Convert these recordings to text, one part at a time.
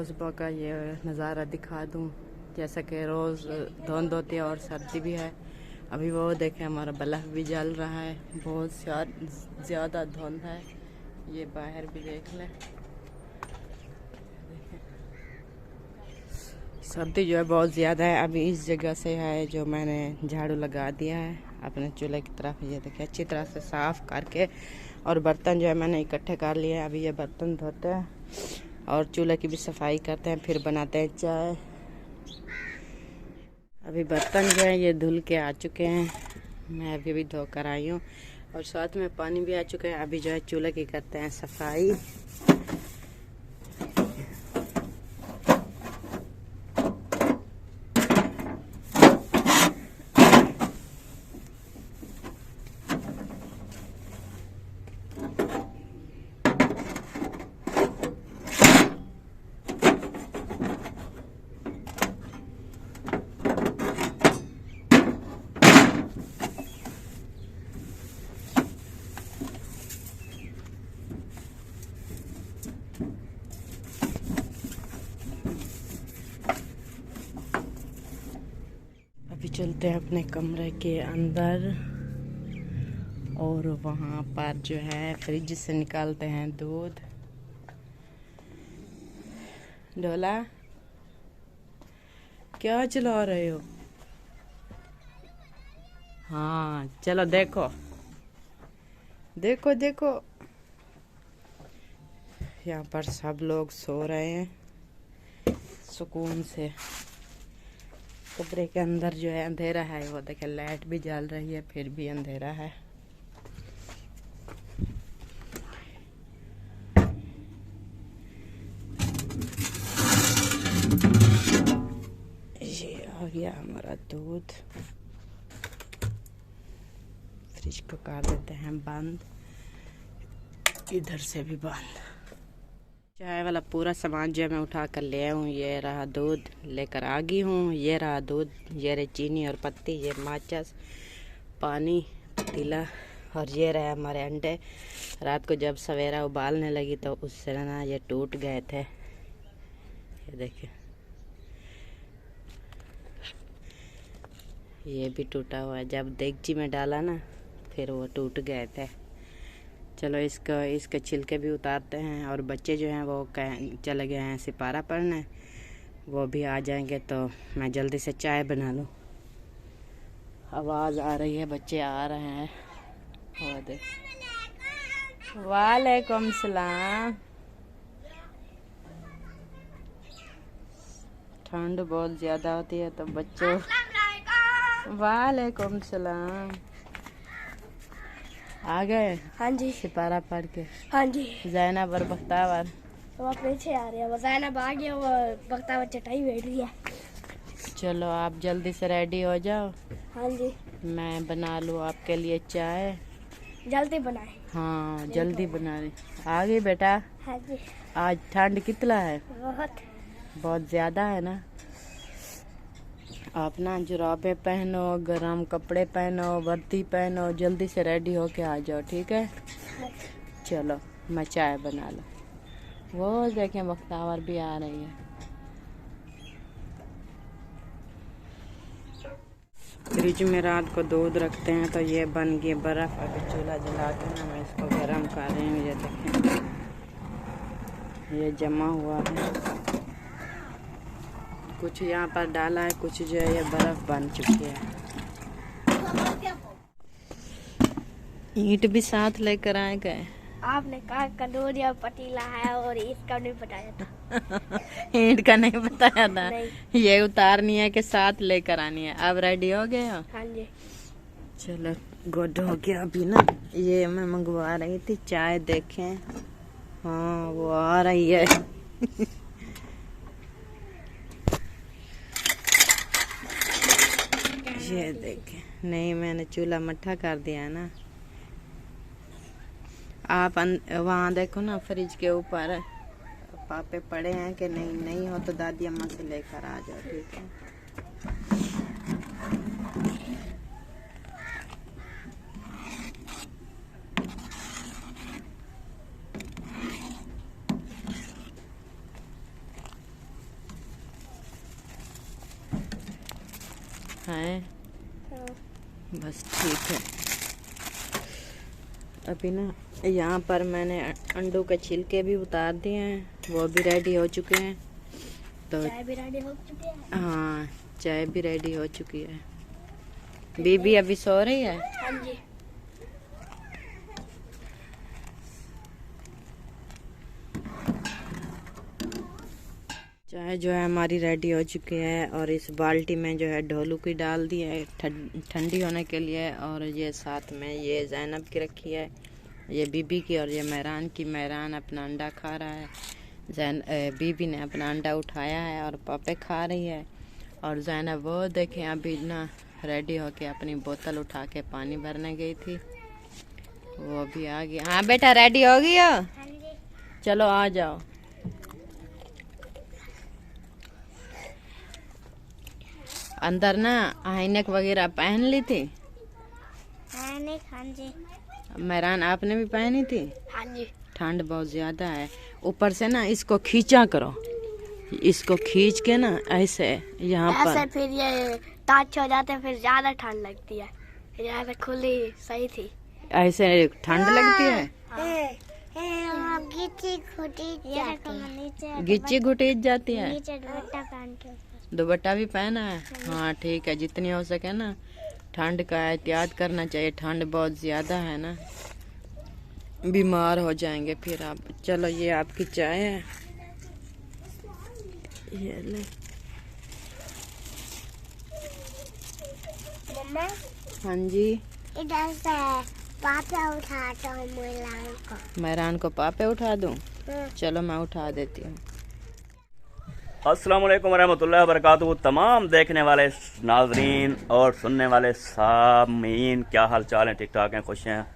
सुबह का ये नज़ारा दिखा दूँ। जैसा कि रोज़ धुंध होती है और सर्दी भी है। अभी वो देखें हमारा बल्ब भी जल रहा है, बहुत ज़्यादा धुंध है। ये बाहर भी देख लें, सर्दी जो है बहुत ज़्यादा है। अभी इस जगह से है जो मैंने झाड़ू लगा दिया है अपने चूल्हे की तरफ। ये देखिए अच्छी तरह से साफ़ करके, और बर्तन जो है मैंने इकट्ठे कर लिए हैं। अभी ये बर्तन धोते हैं और चूल्हे की भी सफाई करते हैं, फिर बनाते हैं चाय। अभी बर्तन जो है ये धुल के आ चुके हैं, मैं अभी धोकर आई हूँ, और साथ में पानी भी आ चुका है। अभी जो है चूल्हे की करते हैं सफाई। अभी चलते हैं अपने कमरे के अंदर, और वहाँ पर जो है फ्रिज से निकालते हैं दूध। डोला क्या चला रहे हो? हाँ चलो देखो देखो देखो, यहाँ पर सब लोग सो रहे हैं सुकून से। कमरे के अंदर जो है अंधेरा है, वो देखे लाइट भी जल रही है फिर भी अंधेरा है। ये आ गया हमारा दूध। फ्रिज को कर देते हैं बंद, इधर से भी बंद। चाय वाला पूरा सामान जो है मैं उठा कर ले आया हूँ। ये रहा दूध लेकर आ गई हूँ, ये रहा दूध, ये रही चीनी और पत्ती, ये माचिस, पानी, पतीला, और ये रहे हमारे अंडे। रात को जब सवेरा उबालने लगी तो उससे ना ये टूट गए थे। ये देखिए ये भी टूटा हुआ है, जब देगची में डाला ना फिर वो टूट गए थे। चलो इसके छिलके भी उतारते हैं, और बच्चे जो हैं वो चले गए हैं सिपारा पढ़ने, वो भी आ जाएंगे तो मैं जल्दी से चाय बना लूँ। आवाज़ आ रही है, बच्चे आ रहे हैं। वालेकुम सलाम। ठंड बहुत ज़्यादा होती है तो बच्चों। वालेकुम सलाम। आ गए? हाँ जी। सिपारा पढ़ के? हाँ जी। ज़ैनब और बख्तावर वो पीछे आ रहे हैं, वो ज़ैनब आ गया, वो बख्तावर चटाई बैठ रही है। चलो आप जल्दी से रेडी हो जाओ। हाँ जी। मैं बना लूँ आपके लिए चाय। जल्दी बनाए। हाँ जल्दी बना रही। आ गई बेटा? हाँ जी। आज ठंड कितना है? बहुत ज़्यादा है ना। आप ना जुराबें पहनो, गर्म कपड़े पहनो, वर्दी पहनो, जल्दी से रेडी होके आ जाओ, ठीक है? चलो मैं चाय बना लूँ। वो देखें बख्तावर भी आ रही है। फ्रिज में रात को दूध रखते हैं तो ये बन गई बर्फ़। अभी चूल्हा जला के ना मैं इसको गर्म कर रही हूँ। ये देखें ये जमा हुआ है, कुछ यहाँ पर डाला है, कुछ जो है ये बर्फ़ बन चुकी है। ईंट भी साथ लेकर आए गए। आपने कहा कटोरी और पतीला है, और इसका नहीं बताया था। ईंट का नहीं बताया था? नहीं। ये उतारनी है कि साथ लेकर आनी है? अब रेडी हो गए हो? हाँ जी। चलो गुड हो गया। अभी ना ये मैं मंगवा रही थी चाय, देखें हाँ वो आ रही है। ये देखें, नहीं मैंने चूल्हा मट्ठा कर दिया है ना। आप वहाँ देखो ना फ्रिज के ऊपर पापे पड़े हैं कि नहीं हो तो दादी अम्मा से लेकर आ जाओ, ठीक है? हैं? हाँ। बस ठीक है। अभी ना यहाँ पर मैंने अंडों के छिलके भी उतार दिए हैं, वो भी रेडी हो चुके हैं। तो चाय भी रेडी हो चुकी है। हाँ, चाय भी रेडी हो चुकी है। बीबी अभी सो रही है। हाँ जी। चाय जो है हमारी रेडी हो चुकी है और इस बाल्टी में जो है ढोलू की डाल दी है ठंडी होने के लिए। और ये साथ में ये जैनब की रखी है, ये बीबी की, और ये मेहरान की। मेहरान अपना अंडा खा रहा है, बीबी ने अपना अंडा उठाया है और पापे खा रही है। और जैनब वो देखें अभी ना रेडी होके अपनी बोतल उठा के पानी भरने गई थी, वो भी आ गई। हाँ बेटा रेडी हो गई हो? हाँ जी। चलो आ जाओ। अंदर ना आइनक वगैरह पहन ली थी? हाँ जी। मेहरान आपने भी पहनी थी? हाँ जी। ठंड बहुत ज्यादा है। ऊपर से ना इसको खींचा करो, इसको खींच के ना ऐसे यहाँ ऐसे पर, फिर ये टाच हो जाते हैं, फिर ज्यादा ठंड लगती है। ज्यादा खुली सही थी। ऐसे ठंड लगती है। गिच्ची घुटीज जाती है। नीचे दुपट्टा पहन के। दुपट्टा भी पहना है? हाँ ठीक है, जितनी हो सके ना ठंड का एहतियात करना चाहिए। ठंड बहुत ज्यादा है ना, बीमार हो जाएंगे फिर आप। चलो ये आपकी चाय है, ये ले। मम्मा हाँ जी। इधर से पापा उठाता हूँ मेहरान को। मेहरान को पापे उठा दूँ? चलो मैं उठा देती हूँ। अस्सलाम वालेकुम रहमतुल्लाहि व बरकातुहू। तमाम देखने वाले नाजरीन और सुनने वाले सामीन, क्या हाल चाल हैं? ठीक ठाक हैं, खुश हैं?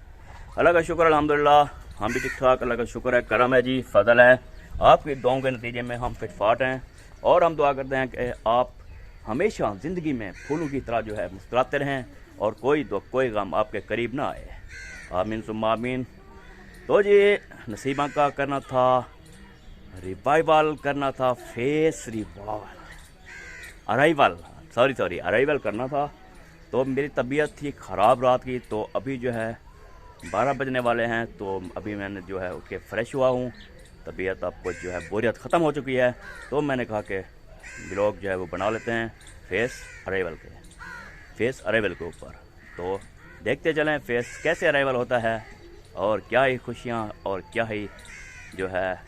अल्लाह का शुक्र अल्हम्दुलिल्लाह, हम भी ठीक ठाक। अल्लाह का शुक्र है, करम है जी, फजल है। आपकी दुआओं के नतीजे में हम फिट फाट हैं और हम दुआ करते हैं कि आप हमेशा ज़िंदगी में फूलों की तरह जो है मुस्कुराते रहें और कोई दुख कोई गम आपके करीब ना आए। आमीन सुम्मा आमीन। तो जी नसीबा का करना था, रिवाइवल करना था, फेस अराइवल करना था। तो मेरी तबीयत थी ख़राब रात की, तो अभी जो है 12 बजने वाले हैं। तो अभी मैंने जो है उठ के फ्रेश हुआ हूँ, तबीयत अब कुछ जो है बोरियत ख़त्म हो चुकी है। तो मैंने कहा कि ब्लॉग जो है वो बना लेते हैं फेस अराइवल के ऊपर। तो देखते चलें फेस कैसे अराइवल होता है और क्या ही खुशियाँ और क्या ही जो है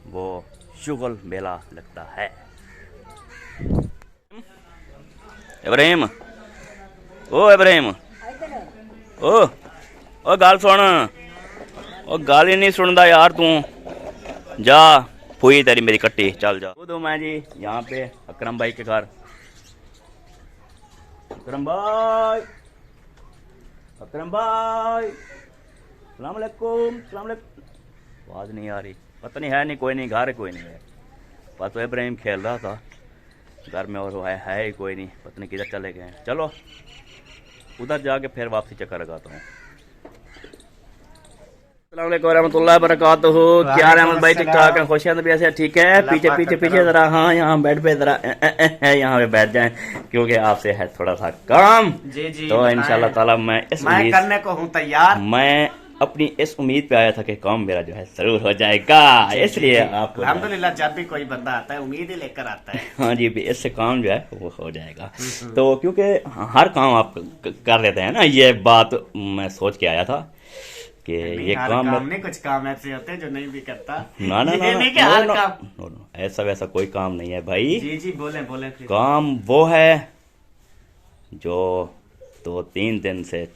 वो शुगल मेला लगता है। इब्राहिम, ओ इब्राहिम, ओ गाल सुन, ओ गाल ही नहीं सुनदा यार तू। जा फुई तेरी मेरी कट्टी, चल जा। दो मैं जी यहाँ पे अकरम भाई के घर। अकरम भाई, सलाम अलैकुम। आवाज नहीं आ रही, पता नहीं है नहीं, कोई नहीं, घर कोई नहीं है। बस तो इब्राहिम खेल रहा था घर में और वो है ही कोई नहीं, पता नहीं किधर चले गए। चलो उधर जाके फिर वापसी चक्कर लगाता हूँ। अस्सलाम वालेकुम रहमतुल्लाहि बरकातुहू। क्या रहमत भाई, ठीक ठाक है, खुश हैं? तबीयत से ठीक है? पीछे जरा, हाँ यहाँ बेड पे जरा यहाँ पे बैठ जाएं क्योंकि आपसे है थोड़ा सा काम। जी तो इंशाल्लाह ताला मैं करने को हूँ तैयार। मैं अपनी इस उम्मीद पे आया था कि काम मेरा जो है जरूर हो जाएगा, इसलिए आपको अल्हम्दुलिल्लाह जब भी कोई बंदा आता है उम्मीद ही लेकर आता है। हाँ जी, इससे काम जो है वो हो जाएगा। तो क्योंकि हर काम आप कर लेते हैं ना, ये बात मैं सोच के आया था कि ये काम नहीं, कुछ काम ऐसे होते हैं जो नहीं भी करता। ना, ऐसा वैसा कोई काम नहीं है भाई। जी बोले फिर। काम वो है जो 2-3 दिन से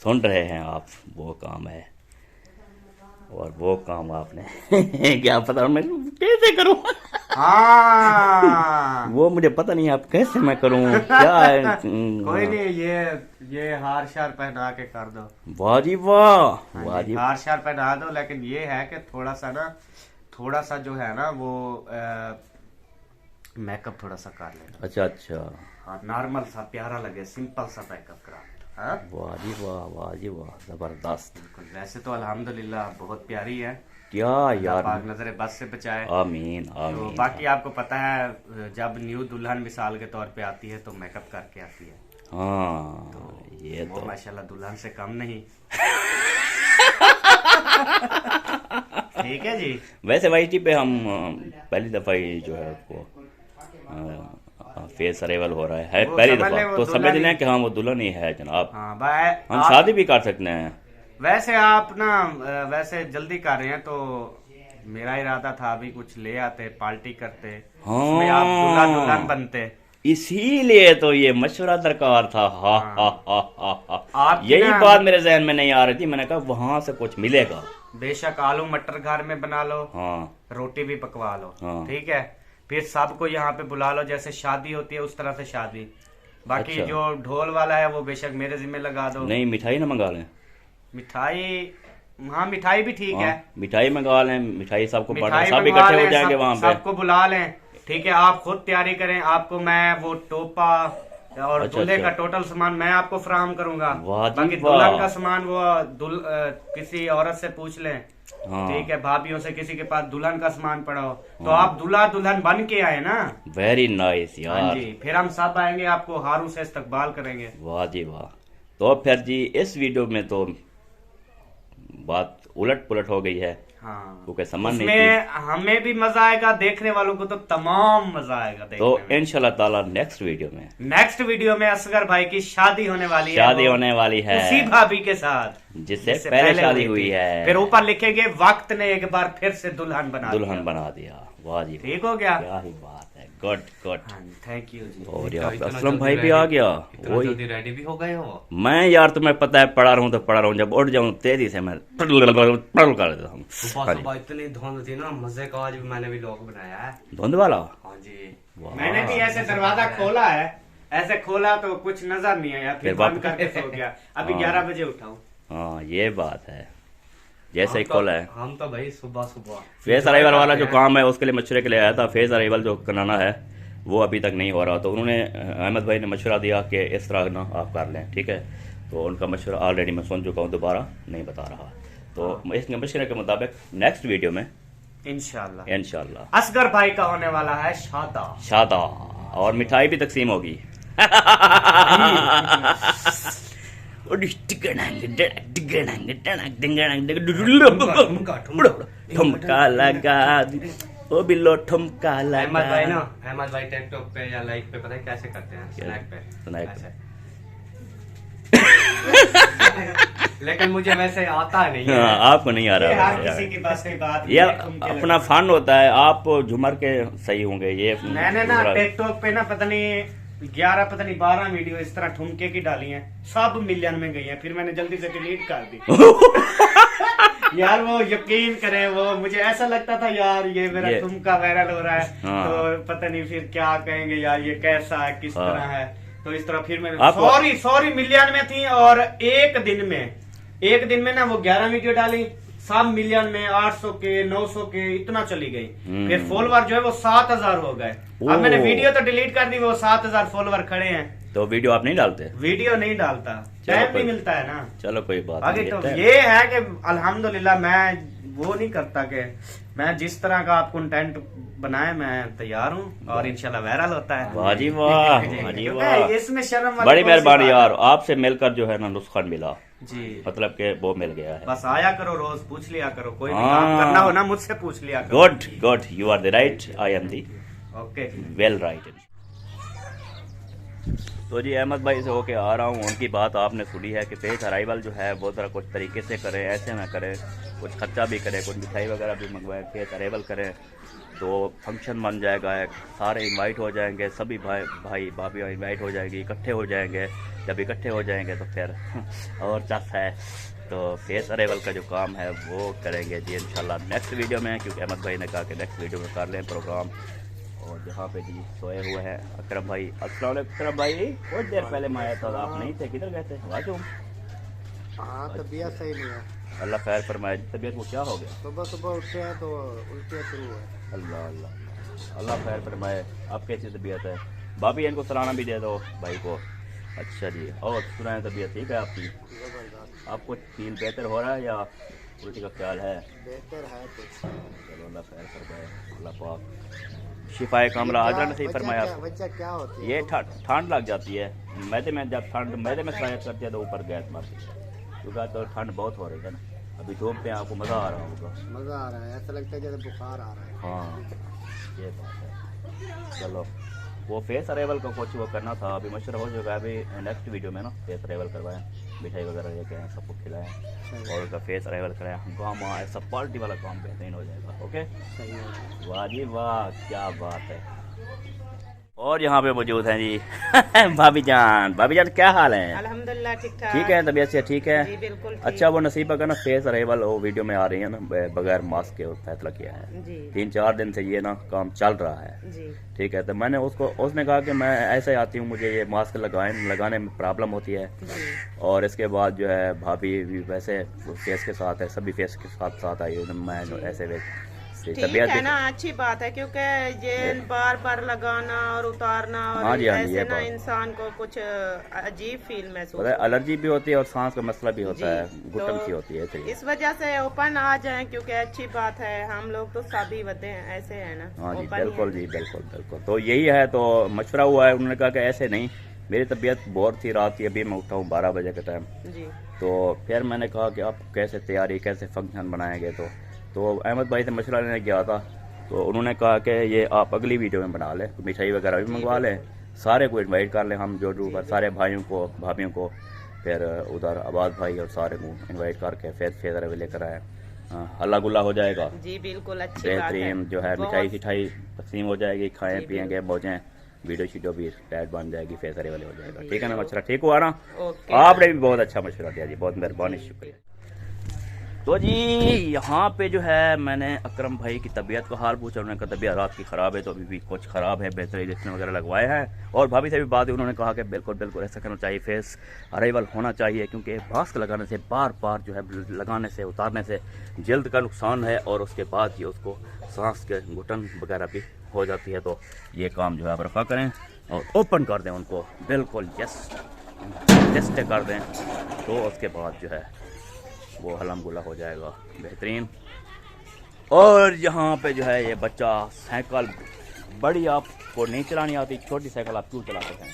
सुन रहे हैं आप, वो काम है। और वो काम आपने क्या पता मैं कैसे करूं? हाँ वो मुझे पता नहीं अब कैसे मैं करूं, क्या है। कोई नहीं, ये हार शार पहना के कर दो। वाह जी वाह, वाह जी। हार शार पहना दो, लेकिन ये है कि थोड़ा सा जो है ना वो मेकअप थोड़ा सा कर लेना। अच्छा, हाँ, नॉर्मल सा प्यारा लगे, सिंपल सा मेकअप करा। हाँ? वाह जी वाह, वाह जी वाह, जबरदस्त। वैसे तो अल्हम्दुलिल्लाह बहुत प्यारी है, क्या यार, पाक नजर बस से बचाए। आमीन तो आमीन। बाकी आपको पता है जब न्यू दुल्हन मिसाल के तौर पे आती है तो मेकअप करके आती है, हाँ ये वो तो माशाल्लाह दुल्हन से कम नहीं। ठीक है जी। वैसे वाईटी पे हम पहली दफा ही जो है उसको फेस अरेवल हो रहा है वो पहली समझ दफा, लें वो तो दुल्हन समझ ही- लें कि हाँ वो दुल्हन ही है जनाब। हाँ भाई हम आप- शादी भी कर सकते हैं। वैसे आप ना वैसे जल्दी कर रहे हैं तो मेरा इरादा था अभी कुछ ले आते, पार्टी करते, उसमें आप दूल्हा दुल्हन बनते। इसीलिए तो ये मशवरा दरकार था। हा हा हा हा हा। आपकी यही ना- बात मेरे जहन में नहीं आ रही थी, मैंने कहा वहां से कुछ मिलेगा। बेशक आलू मटर घर में बना लो, हाँ रोटी भी पकवा लो, हाँ। ठीक है, फिर सबको यहाँ पे बुला लो, जैसे शादी होती है उस तरह से शादी। बाकी अच्छा। जो ढोल वाला है वो बेशक मेरे जिम्मे लगा दो। नहीं, मिठाई ना मंगा लें। मिठाई, हाँ मिठाई भी ठीक है, हाँ, मिठाई मंगा लें, मिठाई सबको बांटा, मिठाई सब मंगवा इकट्ठे हो लें, जाएंगे सब- वहां पे। सबको बुला लें, ठीक है। आप खुद तैयारी करें, आपको मैं वो टोपा और अच्छा, दूल्हे अच्छा। का टोटल सामान मैं आपको फराहम करूंगा। वाह जी बाकी वाह। दुल्हन का सामान वो किसी औरत से पूछ लें, हाँ। ठीक है, भाभीयों से किसी के पास दुल्हन का सामान पड़ा हो तो आप दूल्हा दुल्हन बन के आए ना। वेरी नाइस हाँ यार। जी, फिर हम सब आएंगे, आपको हारू से इस्तकबाल करेंगे। वाह जी वाह। तो फिर जी इस वीडियो में तो बात उलट पुलट हो गई है, हाँ, क्योंकि समझ नहीं उसमें हमें भी मजा आएगा, देखने वालों को तो तमाम मजा आएगा थी। देखने तो में। इंशाल्लाह ताला नेक्स्ट वीडियो में नेक्स्ट वीडियो में असगर भाई की शादी होने वाली है, शादी वो होने वाली है उसी भाभी के साथ जिससे पहले शादी हुई थी। है। फिर ऊपर लिखेंगे वक्त ने एक बार फिर से दुल्हन बना दुल्हन बना दिया। वाह जी वाह। ठीक हो गया। क्या ही बात है, गुड गुड। थैंक यू जी। और यार असलम भाई भी आ गया। वही रेडी भी हो गए हो। मैं यार तुम्हें पता है पढ़ा रहा हूँ तो पढ़ा रहा हूँ, जब उठ जाऊँ तेजी से मैं कर देता हूँ। हाँ जी। सुबह इतनी धुंध थी ना, मजे का आज भी मैंने भी लोग बनाया है। धुंध वाला। हाँ जी, वाह। मैंने भी ऐसे दरवाजा खोला है, ऐसे खोला तो कुछ नजर नहीं आया, फिर फिर बंद वापस- करके सो गया। अभी हाँ। 11 बजे उठा हूँ। हाँ ये बात है, जैसे ही खोला है। हम तो भाई सुबह सुबह फेस अराइवल वाला जो काम है उसके लिए मशवरे के लिए आया था। फेस अराइवल जो कराना है वो अभी तक नहीं हो रहा, तो उन्होंने अहमद भाई ने मशवरा दिया कि इस तरह ना आप कर लें, ठीक है। तो उनका मशवरा ऑलरेडी मैं सुन चुका हूँ, दोबारा नहीं बता रहा। तो इस मशवरे के मुताबिक नेक्स्ट वीडियो में इंशाल्लाह असगर भाई का होने वाला है शादा। शादा, और मिठाई भी तकसीम होगी। ठुमका लगा ओ बिल्लो, ठुमका अहमद भाई ना, लगा। अहमद भाई टिकटॉक पे या लाइव पे पता है कैसे करते हैं, स्नैक पे। स्नैक पे। ऐसे। लेकिन मुझे वैसे आता नहीं है। हाँ, आपको नहीं आ ये रहा हर है। किसी की बस की बात ये नहीं है, ठुमके अपना लगाना। फन होता है, आप झुमर के सही होंगे। ये मैंने ना टिकटॉक पे ना पता नहीं 11 पता नहीं 12 वीडियो इस तरह ठुमके की डाली हैं, सब मिलियन में गई हैं, फिर मैंने जल्दी से डिलीट कर दी। यार वो यकीन करें, वो मुझे ऐसा लगता था यार ये मेरा ये- ठुमका वायरल हो रहा है, हाँ। तो पता नहीं फिर क्या कहेंगे यार ये कैसा है, किस हाँ। तरह है। तो इस तरह फिर मैंने आपको- सॉरी मिलियन में थी, और एक दिन में ना वो 11 वीडियो डाली, सब मिलियन में 800 के 900 के इतना चली गई। फिर फॉलोवर जो है वो 7000 हो गए। अब मैंने ओह। वीडियो तो डिलीट कर दी, वो 7000 फॉलोवर खड़े हैं। तो वीडियो आप नहीं डालते? वीडियो नहीं डालता, चलो टाइम कोई- नहीं मिलता है ना। चलो कोई बात आगे नहीं। तो ये है कि अल्हम्दुलिल्लाह मैं वो नहीं करता कि मैं जिस तरह का आप कंटेंट बनाए मैं तैयार हूँ, और इंशाल्लाह वायरल होता है। वाह जी वाह, वाह जी क्योंकि वाह। इसमें शर्म वाली बड़ी कौन सी मेहरबानी बात यार, आपसे मिलकर जो है ना नुस्खा मिला, है? जी, मतलब कि वो मिल गया है। बस आया करो, रोज पूछ लिया करो, कोई भी हाँ। काम करना हो ना मुझसे पूछ लिया करो। Good good, you are the right, I am the okay. Well right. तो जी अहमद भाई से होके आ रहा हूँ, उनकी बात आपने सुनी है कि फेस अराइवल जो है वो ज़रा कुछ तरीके से करें, ऐसे ना करें, कुछ खर्चा भी करें, कुछ मिठाई वगैरह भी मंगवाएं, फेस अराइवल करें तो फंक्शन बन जाएगा, सारे इनवाइट हो जाएंगे, सभी भाई भाभी इनवाइट हो जाएंगी, इकट्ठे हो जाएंगे। जब इकट्ठे हो जाएंगे तो फिर और चस है। तो फेस अराइवल का जो काम है वो करेंगे जी इंशाल्लाह नेक्स्ट वीडियो में, क्योंकि अहमद भाई ने कहा कि नेक्स्ट वीडियो में कर लें प्रोग्राम। और जहाँ पे जी सोए हुए हैं अकरम भाई। अस्सलाम वालेकुम अकरम भाई, कुछ देर पहले मैं आया था, आप नहीं थे, किधर गए थे? वाजूम। हाँ, तबीयत सही नहीं है। अल्लाह खैर फरमाए। तबीयत को क्या हो गया? सुबह सुबह उठे हैं तो उल्टियाँ शुरू है। अल्लाह अल्लाह अल्लाह खैर फरमाए। आप कैसी तबीयत है? भाभी इनको सलाना भी दे दो भाई को। अच्छा जी, और सुनाए तबीयत ठीक है आपकी? जबरदस्त आपको फील बेहतर हो रहा है या उल्टी का ख्याल है? बेहतर है कुछ। चलो अल्लाह खैर फरमाए, अल्लाह पाक शिफाए कामला हाजरा नसीब फरमाया आपको। वजह क्या होती है? ये ठंड लग जाती है मैदे में, जब ठंड मैदे में सरायत करती है तो ऊपर गैस मारती है, क्योंकि तो ठंड बहुत हो रही है ना, अभी धूप पे आपको मज़ा आ रहा होगा। मजा आ रहा है, ऐसा लगता है जैसे बुखार आ रहा है। हाँ ये बात है। चलो वो फेस अरेवल का कुछ वो करना था, अभी मशहूर हो चुका है, अभी नेक्स्ट वीडियो में ना फेस अरेवल करवाएं, मिठाई वगैरह लेके आए, सबको खिलाएं और उनका फेस अरेवल कराएं, गाँव में ऐसा पार्टी वाला काम बेहतरीन हो जाएगा। ओके, सही है। वाह जी वाह, क्या बात है। और यहाँ पे मौजूद हैं जी भाभी जान क्या हाल है? अल्हम्दुलिल्लाह ठीक ठाक। ठीक है, तबीयत से ठीक है? जी बिल्कुल ठीक। अच्छा, वो नसीबा का ना फेस अरेवल वो वीडियो में आ रही है ना, बगैर मास्क के फैसला किया है। जी 3-4 दिन से ये ना काम चल रहा है। जी ठीक है, तो मैंने उसने कहा कि मैं ऐसे आती हूँ, मुझे ये मास्क लगाने में प्रॉब्लम होती है, जी और इसके बाद जो है भाभी भी वैसे फेस के साथ है, सभी फेस के साथ आई है, मैं ऐसे ठीक तबीयत है ना, अच्छी बात है, क्योंकि ये बार बार लगाना और उतारना और हाँ जी, हाँ जी, ऐसे ये ना बात। इंसान को कुछ अजीब फील महसूस पता है, होता एलर्जी भी होती है और सांस का मसला भी होता जी, है, घुटन तो सी होती है, इसलिए। इस वजह से ओपन आ जाए, क्योंकि अच्छी बात है, हम लोग तो सभी होते हैं, ऐसे है ना। हाँ जी open ही बिल्कुल है। जी, बिल्कुल। तो यही है, तो मशवरा हुआ है, उन्होंने कहा कि ऐसे नहीं, मेरी तबीयत बहुत थी रात की, अभी मैं उठा हूँ 12 बजे के टाइम, जी तो फिर मैंने कहा कि आप कैसे तैयारी, कैसे फंक्शन बनाएंगे, तो अहमद भाई से मशवरा लेने गया था, तो उन्होंने कहा कि ये आप अगली वीडियो में बना लें, मिठाई वगैरह भी मंगवा लें, सारे को इनवाइट कर लें हम, जो सारे भाइयों को, भाभीियों को, फिर उधर आबाद भाई और सारे को इनवाइट करके फिर फेदर भी लेकर आए, हल्ला गुल्ला हो जाएगा, जी बिल्कुल अच्छी बात है। बेहतरीन जो है मिठाई शिठाई तकसीम हो जाएगी, खाएं जी, पियेंगे मौजें, वीडियो शीडियो भी टाइट बन जाएगी, फेसरे वाले हो जाएगा। ठीक है ना, मशवरा ठीक हुआ ना? ओके, आपने भी बहुत अच्छा मशवरा दिया जी, बहुत मेहरबानी, शुक्रिया। तो जी यहाँ पे जो है मैंने अकरम भाई की तबीयत का हाल पूछा, उन्होंने कहा तबीयत रात की ख़राब है, तो अभी भी कुछ ख़राब है, बेहतर इंजेक्शन वगैरह लगवाए हैं, और भाभी से भी बात हुई, उन्होंने कहा कि बिल्कुल ऐसा करना चाहिए, फेस अरेवल होना चाहिए, क्योंकि मास्क लगाने से बार जो है लगाने से उतारने से जल्द का नुकसान है, और उसके बाद ये उसको सांस के घुटन वगैरह भी हो जाती है, तो ये काम जो है आप रखा करें और ओपन कर दें उनको, बिल्कुल जस्ट कर दें, तो उसके बाद जो है वो हलम गुला हो जाएगा, बेहतरीन। और यहाँ पे जो है ये बच्चा साइकिल, बड़ी आपको नहीं चलानी आती, छोटी साइकिल आप क्यों चलाते हैं?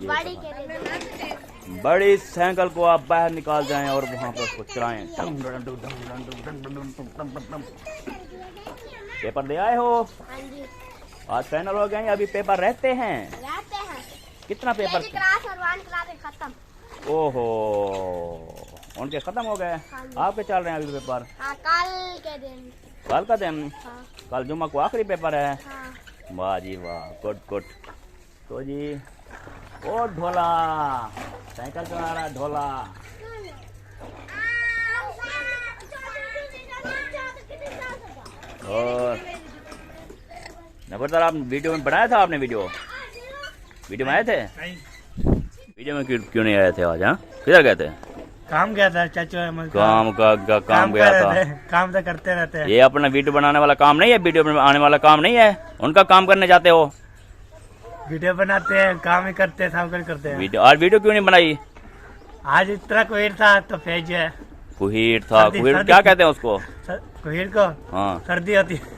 बड़ी के लिए बड़ी साइकिल को आप बाहर निकाल जाएं और वहाँ पर उसको चलाएं। पेपर दे आए हो? हाँ जी आज फाइनल हो गए, अभी पेपर रहते हैं? रहते हैं। कितना पेपर? क्लास और 1 क्लास खत्म। ओहो, उनके खत्म हो गए, हाँ जी। आपके चल रहे हैं अभी पेपर? हाँ कल के दिन। कल का दिन? हाँ कल जुम्मा को आखिरी पेपर है। हाँ वाह जी वाह, गुड। तो जी ओ ढोला साइकिल चला रहा है, ढोला। और नंबरदार, आप वीडियो में बनाया था आपने? वीडियो में आए थे? वीडियो में क्यों नहीं आए थे आज? हाँ, किधर गए थे? काम गया था चाचू अहमद का। काम गया था। काम तो करते रहते हैं। ये अपना वीडियो बनाने वाला काम नहीं है, वीडियो में आने वाला काम नहीं है, उनका काम करने जाते हो? वीडियो बनाते हैं, काम ही करते हैं, सब कुछ करते हैं। वीडियो, आज वीडियो क्यों नहीं बनाई? आज इतना कोहिर था तो फेज है। कुहीर था? सर्दी, कुहीर सर्दी। क्या कहते हैं उसको? कोहिर को हाँ, सर्दी होती है।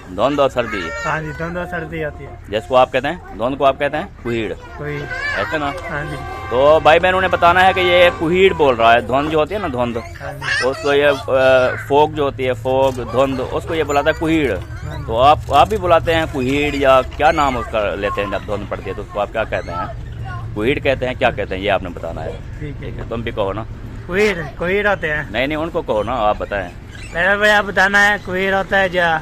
धुंध और सर्दी, हाँ जी, दोनों सर्दी होती है। जिसको आप कहते हैं धुंध को आप कहते हैं कुहीड़, कोई ऐसे ना? हाँ जी, तो भाई बहनों ने बताना है कि ये कुहीड़ बोल रहा है, धुंध जो होती है ना, धुंध, हाँ जी, उसको ये फोग जो होती है, फोग धुंध, उसको ये बुलाता है कुहीड़। तो आप भी बुलाते हैं कुहीड़, या क्या नाम उसका लेते हैं जब धुंध पड़ती है, तो उसको आप क्या कहते हैं? कुहीड़ कहते हैं, क्या कहते हैं, ये आपने बताना है। ठीक है। तुम भी कहो ना। कोहिर होते हैं। नहीं, उनको कहो ना, आप बताएं। मेरा भैया बताना है, कोहिर होता है या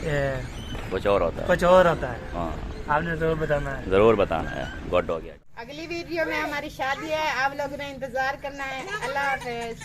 कुछ और होता है? कुछ और होता है। हाँ, आपने जरूर बताना है। जरूर बताना है। गुड हो गया। अगली वीडियो में हमारी शादी है, आप लोगों ने इंतजार करना है। अल्लाह हाफिज।